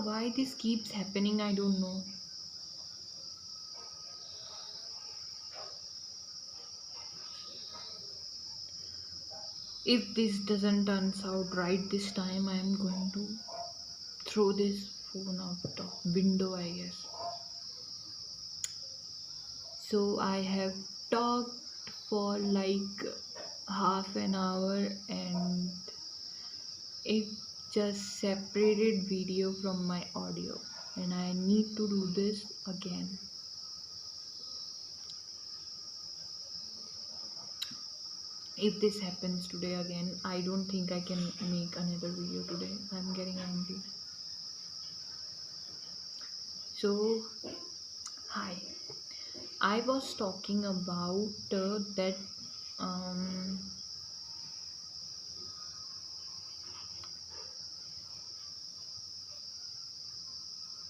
Why this keeps happening, I don't know. If this doesn't turns out right this time, I am going to throw this phone out the window, I guess. So I have talked for like half an hour and it just separated video from my audio, and I need to do this again. If this happens today again, I don't think I can make another video today. I'm getting angry. So, hi. I was talking about that um,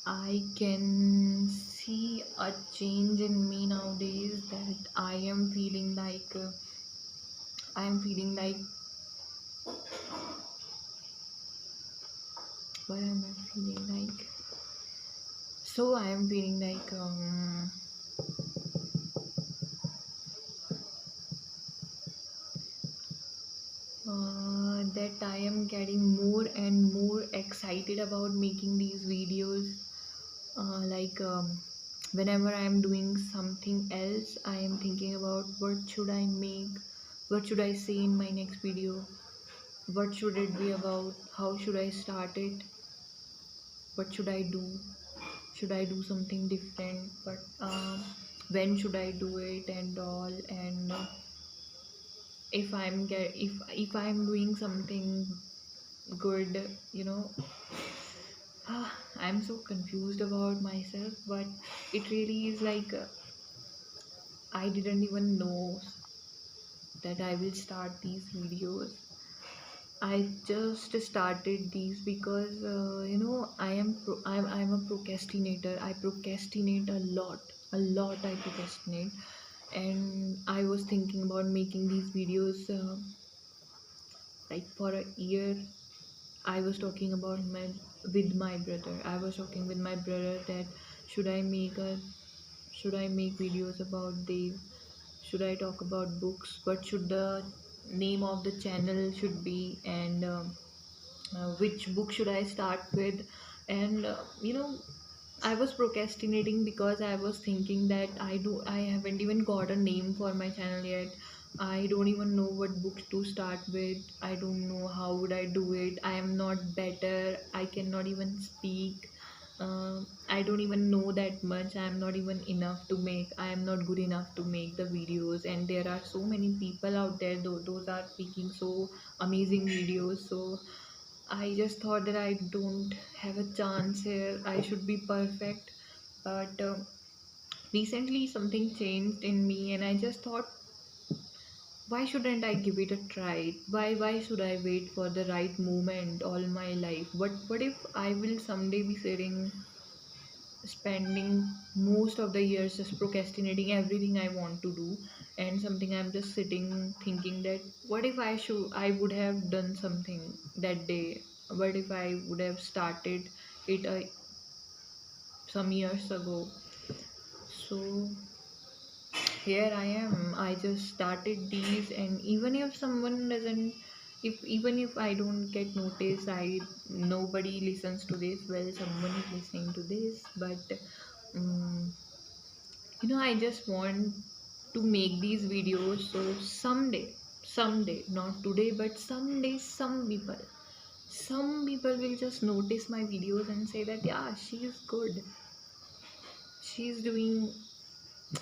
I can see a change in me nowadays, that I am feeling like what am I feeling like? So I am feeling like that I am getting more and more excited about making these videos. Whenever I am doing something else, I am thinking about what should I make, what should I say in my next video, what should it be about, how should I start it, what should I do, should I do something different, but when should I do it and all. And if I'm doing something good, I'm so confused about myself, but it really is like I didn't even know that I will start these videos. I just started these because I'm a procrastinator. I procrastinate a lot. I procrastinate, and I was thinking about making these videos like for a year. I was talking about with my brother. I was talking with my brother that should I make a should I make videos about Dave? Should I talk about books? What should the name of the channel should be? And which book should I start with? And I was procrastinating because I was thinking that I haven't even got a name for my channel yet. I don't even know what books to start with. I don't know how would I do it. I am not better. I cannot even speak. I don't even know that much. I am not even enough to make. I am not good enough to make the videos. And there are so many people out there. Those are making so amazing videos. So I just thought that I don't have a chance here. I should be perfect. But recently something changed in me, and I just thought, why shouldn't I give it a try? Why should I wait for the right moment all my life? What if I will someday be spending most of the years just procrastinating everything I want to do, and something I'm just sitting thinking that what if I would have done something that day? What if I would have started it some years ago? So here I am. I just started these, and even if I don't get noticed, nobody listens to this. Well, someone is listening to this, but um, I just want to make these videos so someday, not today, but someday, some people will just notice my videos and say that, yeah, she is good, she's doing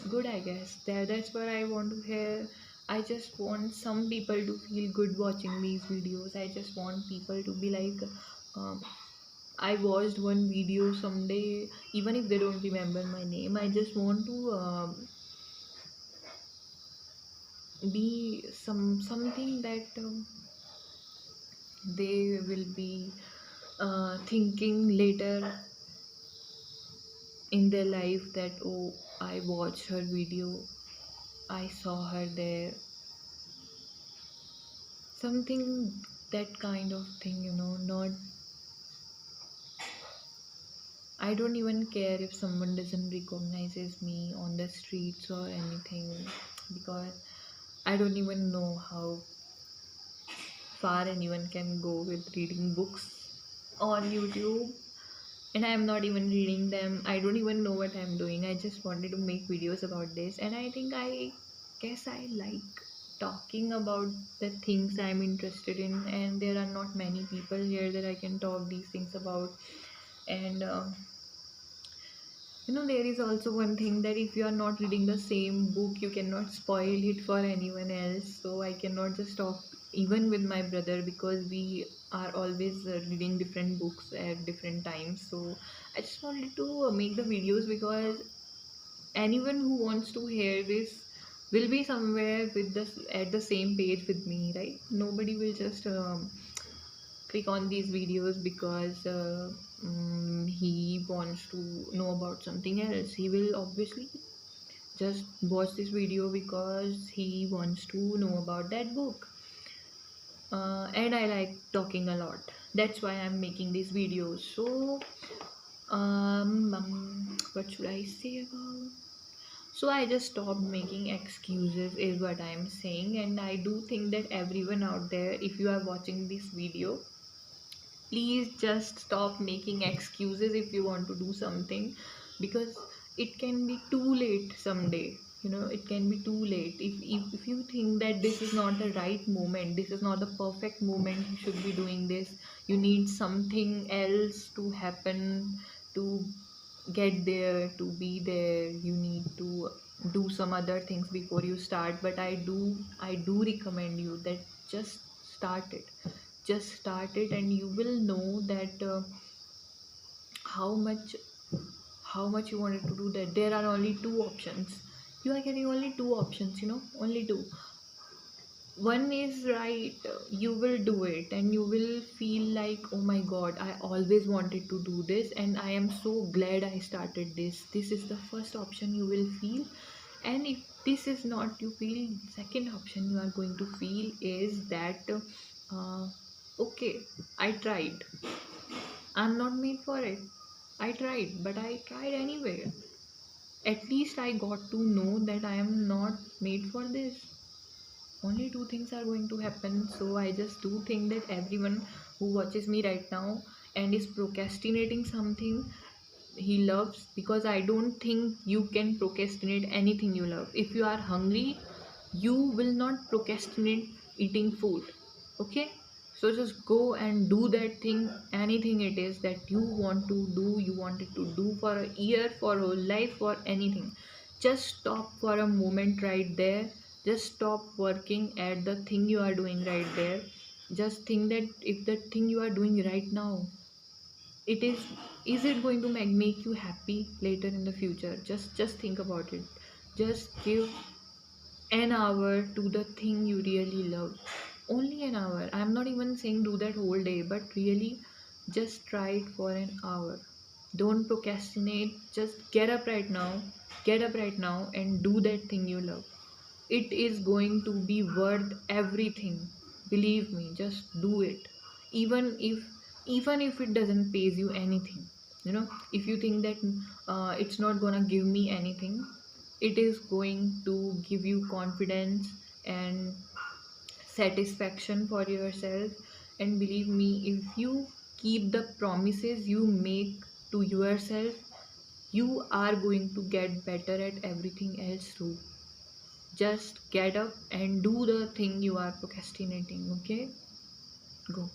good, I guess. That's what I want to hear. I just want some people to feel good watching these videos. I just want people to be like, um, I watched one video someday, even if they don't remember my name. I just want to be something that they will be thinking later in their life that, oh, I watched her video, I saw her there, something, that kind of thing, not I don't even care if someone doesn't recognizes me on the streets or anything, because I don't even know how far anyone can go with reading books on YouTube. And I'm not even reading them. I don't even know what I'm doing. I just wanted to make videos about this, and I guess I like talking about the things I'm interested in, and there are not many people here that I can talk these things about. And there is also one thing, that if you are not reading the same book, you cannot spoil it for anyone else. So I cannot just talk even with my brother, because we are always reading different books at different times. So I just wanted to make the videos, because anyone who wants to hear this will be somewhere with this at the same page with me, right? Nobody will just click on these videos because he wants to know about something else. He will obviously just watch this video because he wants to know about that book. And I like talking a lot. That's why I'm making these videos. So, what should I say about? So I just stopped making excuses, is what I'm saying. And I do think that everyone out there, if you are watching this video, please just stop making excuses if you want to do something, because it can be too late someday. It can be too late if you think that this is not the right moment, this is not the perfect moment you should be doing this. You need something else to happen to get there, to be there. You need to do some other things before you start. But I do recommend you that just start it. Just start it, and you will know that how much you wanted to do that. There are only two options. You are getting only two options, only two. One is right, you will do it, and you will feel like, oh my god, I always wanted to do this, and I am so glad I started this. This is the first option you will feel. And if this is not you feel, second option you are going to feel is that okay, I tried. I'm not made for it. I tried, but I tried anyway. At least I got to know that I am not made for this. Only two things are going to happen. So I just do think that everyone who watches me right now and is procrastinating something he loves, because I don't think you can procrastinate anything you love. If you are hungry, you will not procrastinate eating food. Okay? So just go and do that thing, anything it is that you want to do, you wanted to do for a year, for whole life, for anything. Just stop for a moment right there. Just stop working at the thing you are doing right there. Just think that if the thing you are doing right now, it is it going to make you happy later in the future? Just think about it. Just give an hour to the thing you really love. Only an hour. I'm not even saying do that whole day, but really just try it for an hour. Don't procrastinate. Just get up right now. Get up right now and do that thing you love. It is going to be worth everything. Believe me, just do it. Even if it doesn't pays you anything. If you think that it's not gonna give me anything, it is going to give you confidence and satisfaction for yourself. And believe me, if you keep the promises you make to yourself, you are going to get better at everything else too. Just get up and do the thing you are procrastinating. Okay, go.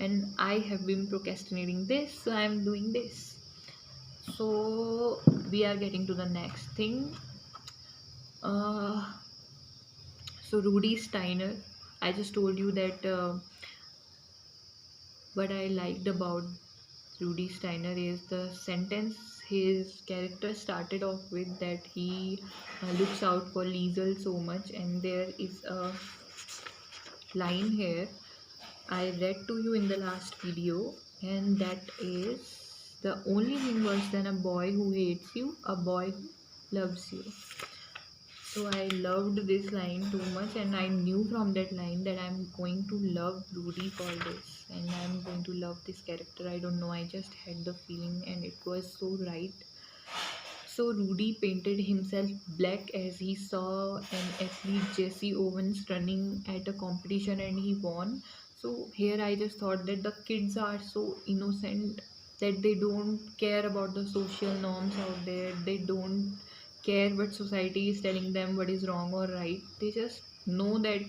And I have been procrastinating this, so I'm doing this. So we are getting to the next thing. uh so Rudy Steiner, I just told you that what I liked about Rudy Steiner is the sentence his character started off with, that he looks out for Liesel so much. And there is a line here I read to you in the last video, and that is, the only thing worse than a boy who hates you, a boy who loves you. So I loved this line too much, and I knew from that line that I'm going to love Rudy for this, and I'm going to love this character. I don't know, I just had the feeling, and it was so right. So Rudy painted himself black as he saw an athlete, Jesse Owens, running at a competition and he won. So here I just thought that the kids are so innocent that they don't care about the social norms out there. They don't care what society is telling them what is wrong or right. They just know that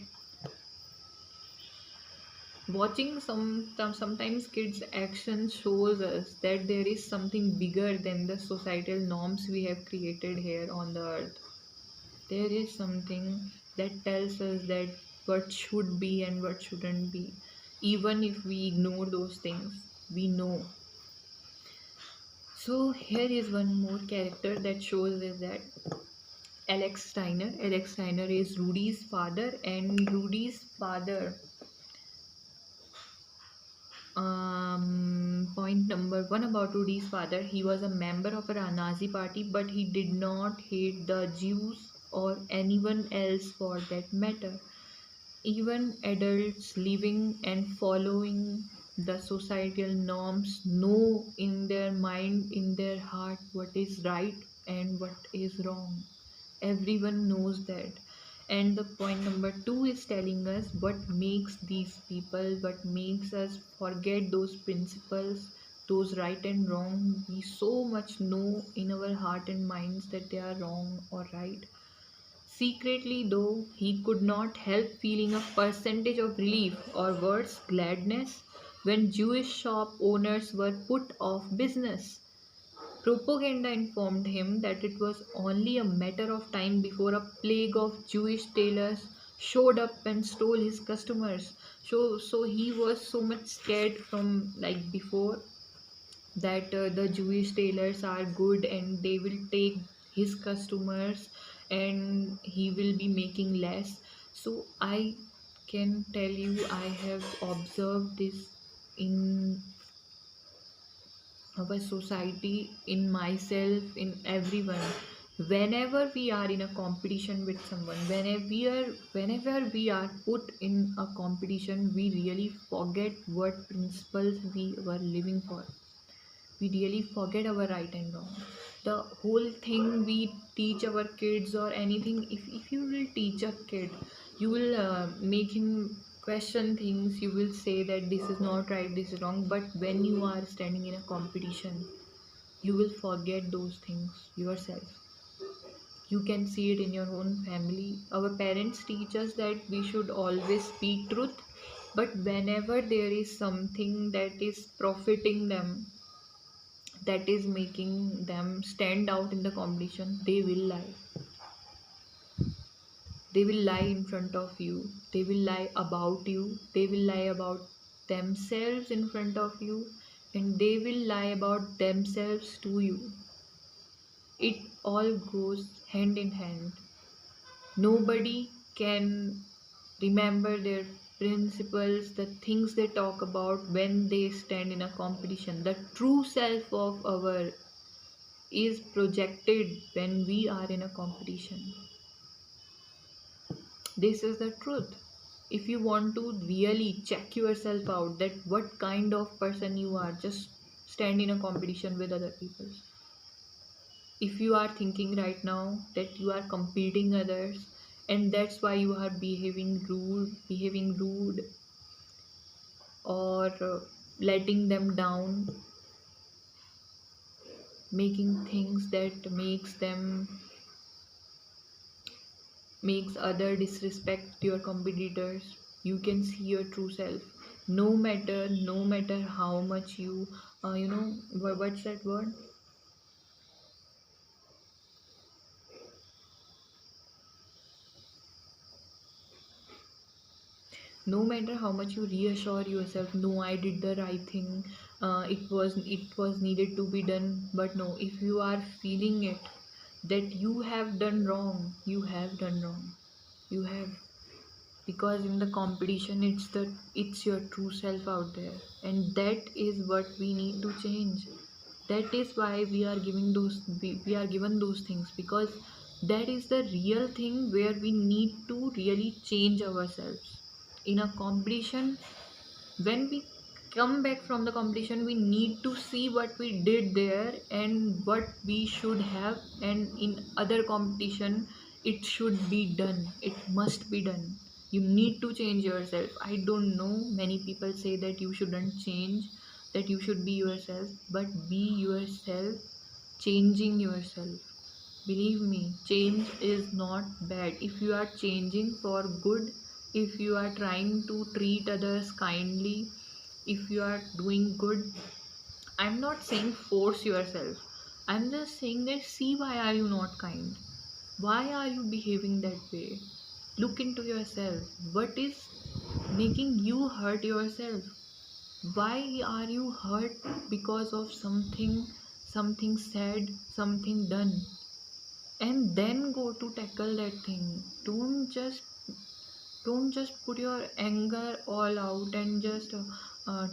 watching sometimes kids action shows us that there is something bigger than the societal norms we have created here on the earth. There is something that tells us that what should be and what shouldn't be. Even if we ignore those things, we know. So here is one more character that shows us that Alex Steiner. Alex Steiner is Rudy's father, and Rudy's father, point number one about Rudy's father, he was a member of a Nazi party, but he did not hate the Jews or anyone else for that matter. Even adults living and following the societal norms know in their mind, in their heart, what is right and what is wrong. Everyone knows that. And the point number two is telling us what makes these people, what makes us forget those principles, those right and wrong. We so much know in our heart and minds that they are wrong or right. Secretly, though, he could not help feeling a percentage of relief, or worse, gladness, when Jewish shop owners were put off business. Propaganda informed him that it was only a matter of time before a plague of Jewish tailors showed up and stole his customers. So he was so much scared from like before that the Jewish tailors are good and they will take his customers and he will be making less. So I can tell you, I have observed this in our society, in myself, in everyone. Whenever we are in a competition with someone, whenever we are put in a competition, we really forget what principles we were living for. We really forget our right and wrong. The whole thing we teach our kids or anything, if you will teach a kid, you will make him question things. You will say that this is not right, this is wrong, but when you are standing in a competition, you will forget those things yourself. You can see it in your own family. Our parents teach us that we should always speak truth, but whenever there is something that is profiting them, that is making them stand out in the competition, they will lie. They will lie in front of you, they will lie about you, they will lie about themselves in front of you, and they will lie about themselves to you. It all goes hand in hand. Nobody can remember their principles, the things they talk about when they stand in a competition. The true self of our is projected when we are in a competition. This is the truth. If you want to really check yourself out that what kind of person you are, just stand in a competition with other people. If you are thinking right now that you are competing others and that's why you are behaving rude or letting them down, making things that makes other disrespect your competitors, you can see your true self. No matter how much you what's that word, no matter how much you reassure yourself, no, I did the right thing, it was needed to be done, but no, if you are feeling it that you have done wrong, you have done wrong. You have, because in the competition it's your true self out there, and that is what we need to change. That is why we are given those things, because That is the real thing where we need to really change ourselves. In a competition, when we come back from the competition, we need to see what we did there and what we should have, and in other competition it should be done, it must be done. You need to change yourself. I don't know, many people say that you shouldn't change, that you should be yourself, but be yourself. Changing yourself, believe me, change is not bad. If you are changing for good, if you are trying to treat others kindly, if you are doing good, I'm not saying force yourself, I'm just saying that see why are you not kind, why are you behaving that way. Look into yourself, what is making you hurt yourself, why are you hurt because of something said, something done, and then go to tackle that thing. Don't just put your anger all out and just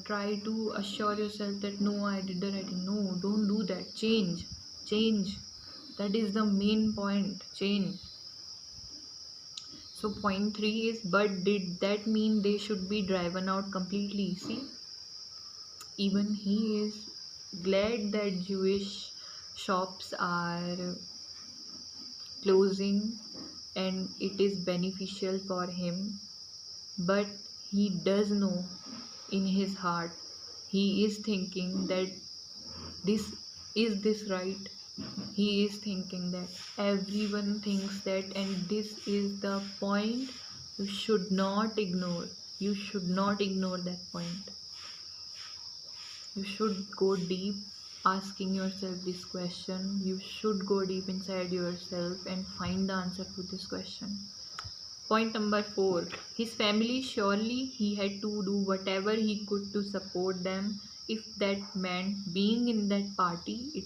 try to assure yourself that no, I did the right thing. No, don't do that. Change. That is the main point. Change. So point 3 is, but did that mean they should be driven out completely? See, even he is glad that Jewish shops are closing and it is beneficial for him, but he does know in his heart, he is thinking that this this right. He is thinking that everyone thinks that, and this is the point you should not ignore. You should not ignore that point. You should go deep asking yourself this question. You should go deep inside yourself and find the answer to this question. Point number 4. His family, surely he had to do whatever he could to support them. If that meant being in that party, it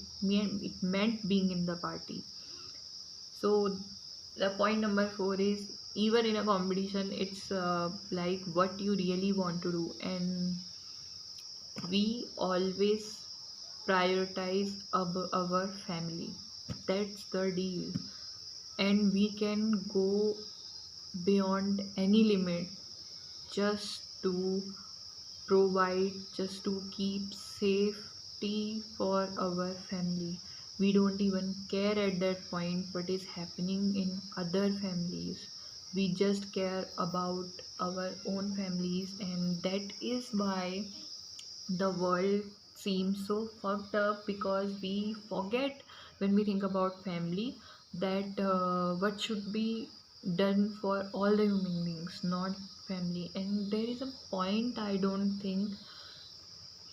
meant being in the party. So the point number 4 is, even in a competition, it's like what you really want to do, and we always prioritize our family. That's the deal, and we can go beyond any limit just to provide, just to keep safety for our family. We don't even care at that point what is happening in other families. We just care about our own families, and that is why the world seems so fucked up, because we forget when we think about family that what should be done for all the human beings, not family. And there is a point, I don't think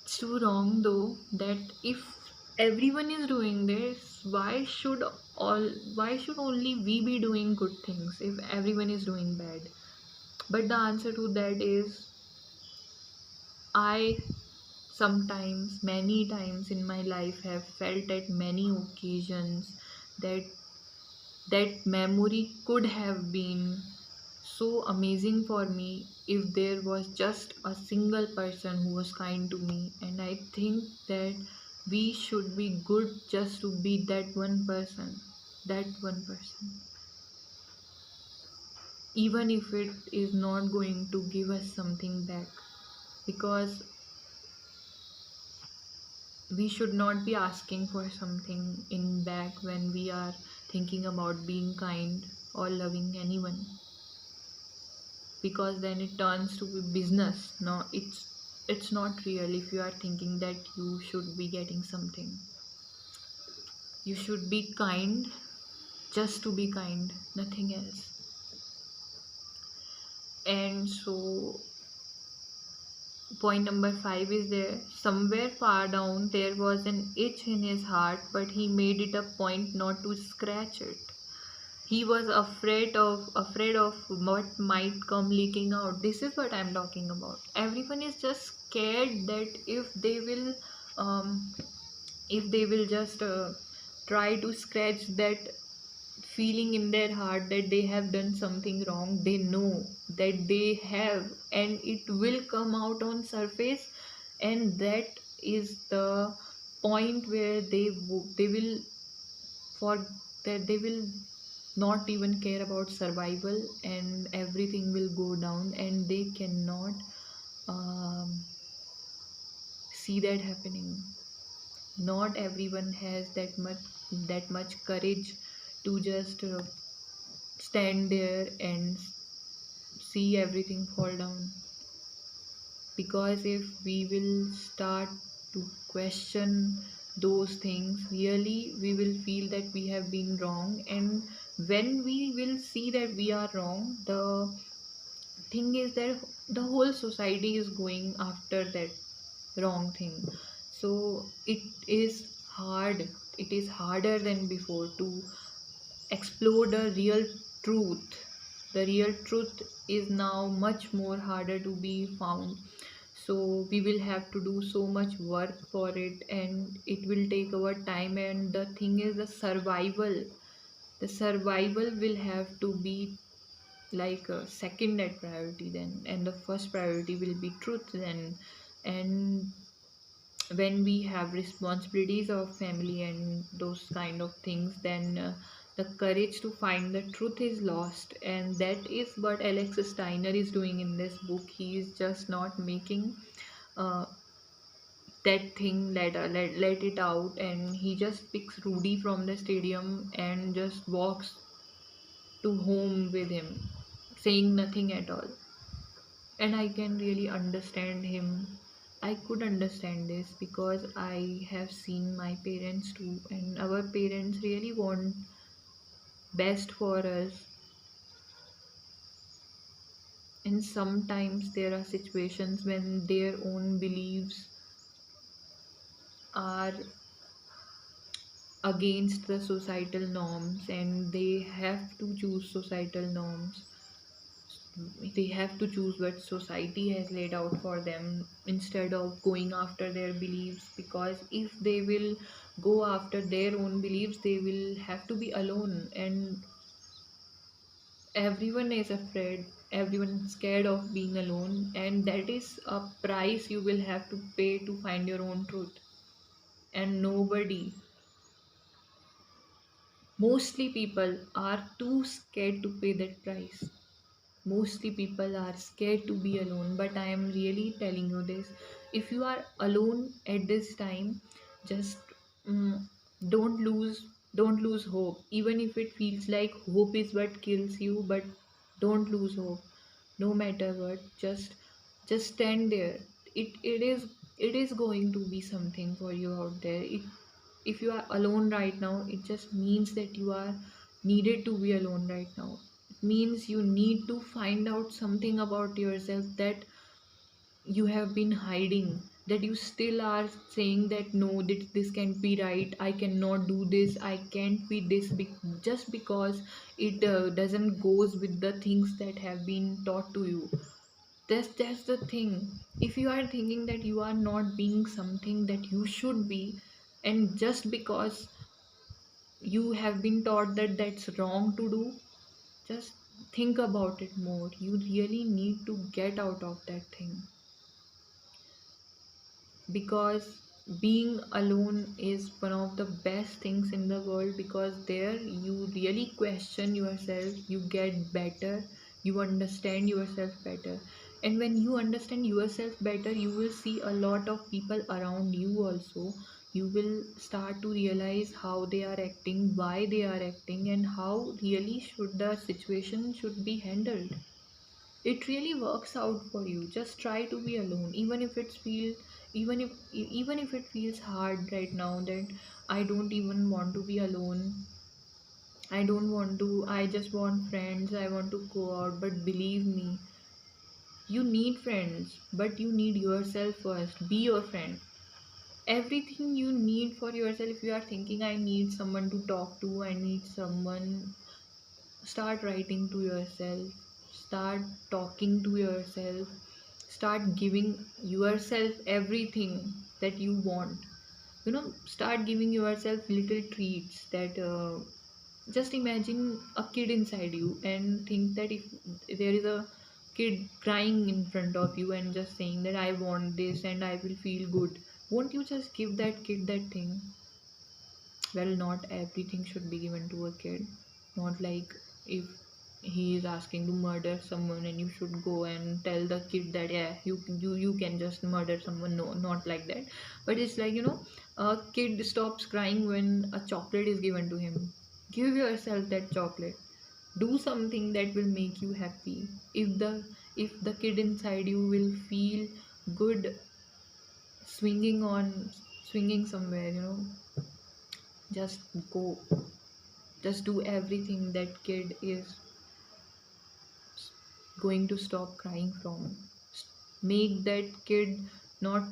it's too wrong though, that if everyone is doing this, all why should only we be doing good things if everyone is doing bad? But the answer to that is, I sometimes, many times in my life, have felt at many occasions that that memory could have been so amazing for me if there was just a single person who was kind to me. And I think that we should be good just to be that one person, that one person, even if it is not going to give us something back, because we should not be asking for something in back when we are thinking about being kind or loving anyone, because then it turns to be business. No, it's not real. If you are thinking that you should be getting something, you should be kind just to be kind, nothing else. And so point number 5 is, there somewhere far down there was an itch in his heart, but he made it a point not to scratch it. He was afraid of what might come leaking out. This is what I'm talking about. Everyone is just scared that um, if they will just try to scratch that feeling in their heart that they have done something wrong, they know that they have, and it will come out on surface, and that is the point where they will for that they will not even care about survival, and everything will go down, and they cannot um, see that happening. Not everyone has that much courage to just stand there and see everything fall down. Because if we will start to question those things, really we will feel that we have been wrong, and when we will see that we are wrong, the thing is that the whole society is going after that wrong thing. So is hard it is harder than before to explore the real truth. The real truth is now much more harder to be found. So we will have to do so much work for it, and it will take our time. And the thing is, the survival will have to be like a second at priority then, and the first priority will be truth then. And when we have responsibilities of family and those kind of things, then the courage to find the truth is lost. And that is what Alex Steiner is doing in this book. He is just not making uh, that thing, let it out, and he just picks Rudy from the stadium and just walks to home with him, saying nothing at all. And I can really understand him. I could understand this because I have seen my parents too, and our parents really want best for us. And sometimes there are situations when their own beliefs are against the societal norms, and they have to choose societal norms. They have to choose what society has laid out for them instead of going after their beliefs. Because if they will go after their own beliefs, they will have to be alone, and everyone is afraid, everyone is scared of being alone, and that is a price you will have to pay to find your own truth. And nobody, mostly people, are too scared to pay that price. Mostly people are scared to be alone, but I am really telling you this: if you are alone at this time, just mm, don't lose don't lose hope. Even if it feels like hope is what kills you, but don't lose hope. No matter what, just stand there. It is going to be something for you out there. If you are alone right now, it just means that you are needed to be alone right now. It means you need to find out something about yourself that you have been hiding, that you still are saying that no, this can't be right, I cannot do this, I can't be this just because it doesn't goes with the things that have been taught to you. That's the thing. If you are thinking that you are not being something that you should be, and just because you have been taught that that's wrong to do, just think about it more. You really need to get out of that thing. Because being alone is one of the best things in the world, because there you really question yourself, you get better, you understand yourself better. And when you understand yourself better, you will see a lot of people around you also. You will start to realize how they are acting, why they are acting, and how really should the situation should be handled. It really works out for you. Just try to be alone, even if it feels hard right now, that I don't even want to be alone, I don't want to, I just want friends, I want to go out. But believe me, you need friends, but you need yourself first. Be your friend. Everything you need for yourself. If you are thinking I need someone to talk to, I need someone, start writing to yourself, start talking to yourself, start giving yourself everything that you want. Start giving yourself little treats that just imagine a kid inside you, and think that if there is a kid crying in front of you and just saying that I want this and I will feel good, won't you just give that kid that thing? Well, not everything should be given to a kid. not like if he is asking to murder someone and you should go and tell the kid that yeah, you can just murder someone. No, not like that. But it's like, a kid stops crying when a chocolate is given to him. Give yourself that chocolate. Do something that will make you happy. If the kid inside you will feel good swinging somewhere, just go. Just do everything that kid is going to stop crying from. Make that kid not,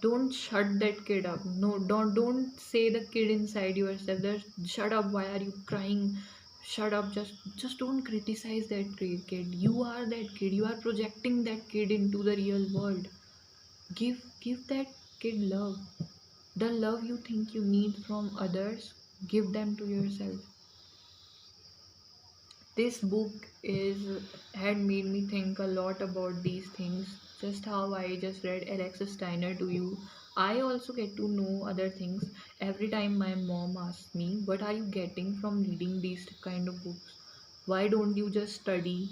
don't shut that kid up. No, don't say the kid inside yourself that shut up, why are you crying, shut up, just don't criticize that kid. You are that kid, you are projecting that kid into the real world. Give that kid love. The love you think you need from others, give them to yourself. This book is had made me think a lot about these things. Just how I just read Alexis Steiner to you, I also get to know other things. Every time my mom asks me, what are you getting from reading these kind of books? Why don't you just study?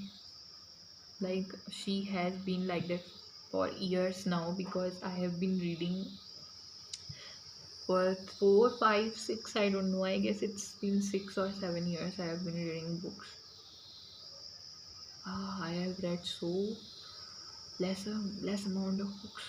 Like, she has been like that for years now, because I have been reading for 4, 5, 6, I don't know. I guess it's been 6 or 7 years I have been reading books. I have read so less amount of books.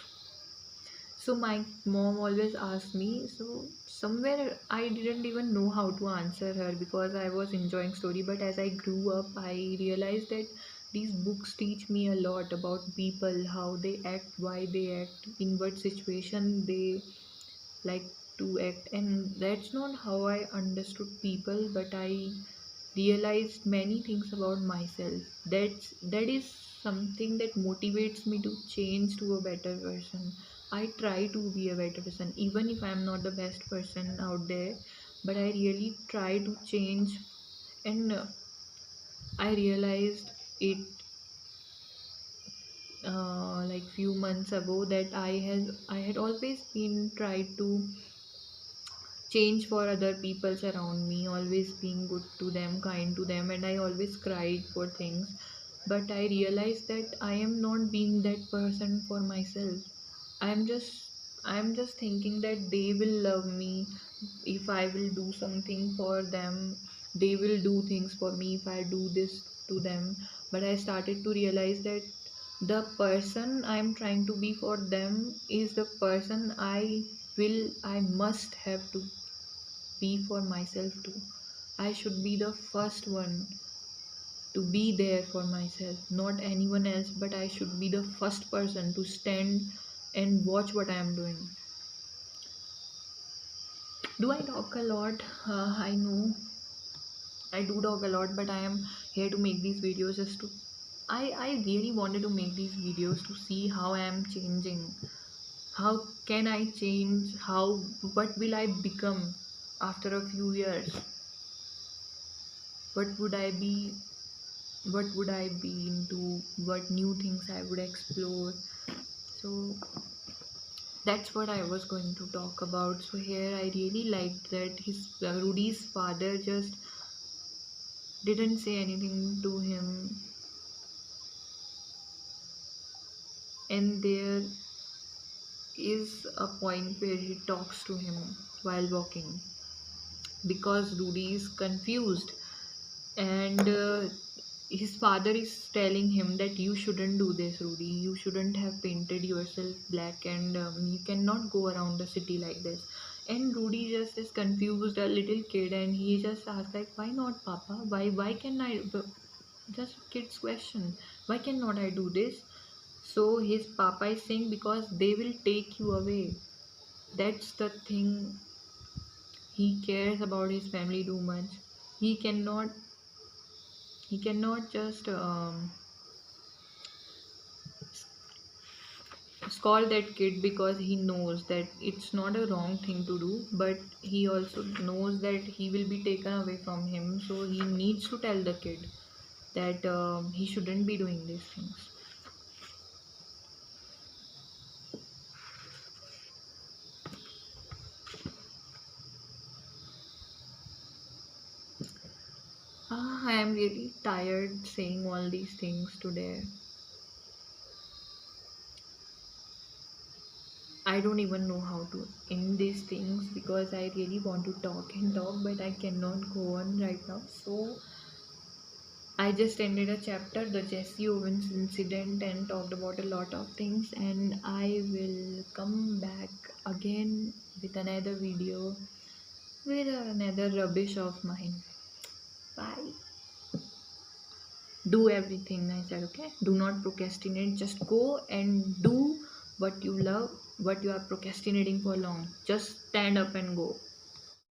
So my mom always asked me. So somewhere I didn't even know how to answer her because I was enjoying story. But as I grew up, I realized that these books teach me a lot about people, how they act, why they act, in what situation they like to act. And that's not how I understood people, but I realized many things about myself. That is something that motivates me to change to a better person. I try to be a better person even if I'm not the best person out there, but I really try to change. And I realized it like few months ago that I had always been tried to change for other peoples around me, always being good to them, kind to them, and I always cried for things. But I realized that I am not being that person for myself. I'm just thinking that they will love me if I will do something for them. They will do things for me if I do this to them. But I started to realize that the person I'm trying to be for them is the person I must have to be for myself too. I should be the first one to be there for myself, not anyone else, but I should be the first person to stand and watch what I am doing. Do I talk a lot? I know I do talk a lot, but I am here to make these videos just to. I really wanted to make these videos to see how I am changing. How can I change? What will I become after a few years? What would I be what would I be into, what new things I would explore. So that's what I was going to talk about. So here I really liked that his Rudy's father just didn't say anything to him, and there is a point where he talks to him while walking because Rudy is confused. And his father is telling him that you shouldn't do this, Rudy, you shouldn't have painted yourself black, and you cannot go around the city like this. And Rudy just is confused, a little kid, and he just asks like, why not, Papa? Why can I just kid's question, why cannot I do this? So his papa is saying, because they will take you away. That's the thing. He cares about his family too much. He cannot just scold that kid, because he knows that it's not a wrong thing to do, but he also knows that he will be taken away from him, so he needs to tell the kid that he shouldn't be doing these things. I am really tired saying all these things today. I don't even know how to end these things because I really want to talk and talk, but I cannot go on right now. So I just ended a chapter, the Jesse Owens incident, and talked about a lot of things. And I will come back again with another video with another rubbish of mine. Bye. Do everything I said, okay? Do not procrastinate. Just go and do what you love, what you are procrastinating for long. Just stand up and go.